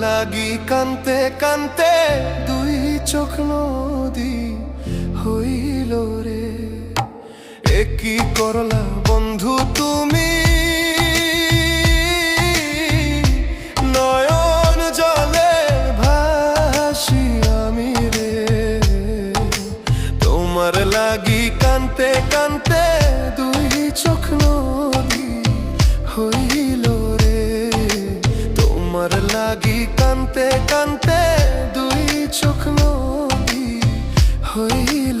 লাগি কান্তে কান্তে দুই চোখ নদী হইল রে। একই করলা বন্ধু তুমি, নয়ন জলে ভাসি আমি রে। তোমার লাগি কান্তে কান্তে দুই চোখ নদী হইল রে। তোমার লাগি কান্তে কান্তে দুই চোখ নদী হইল।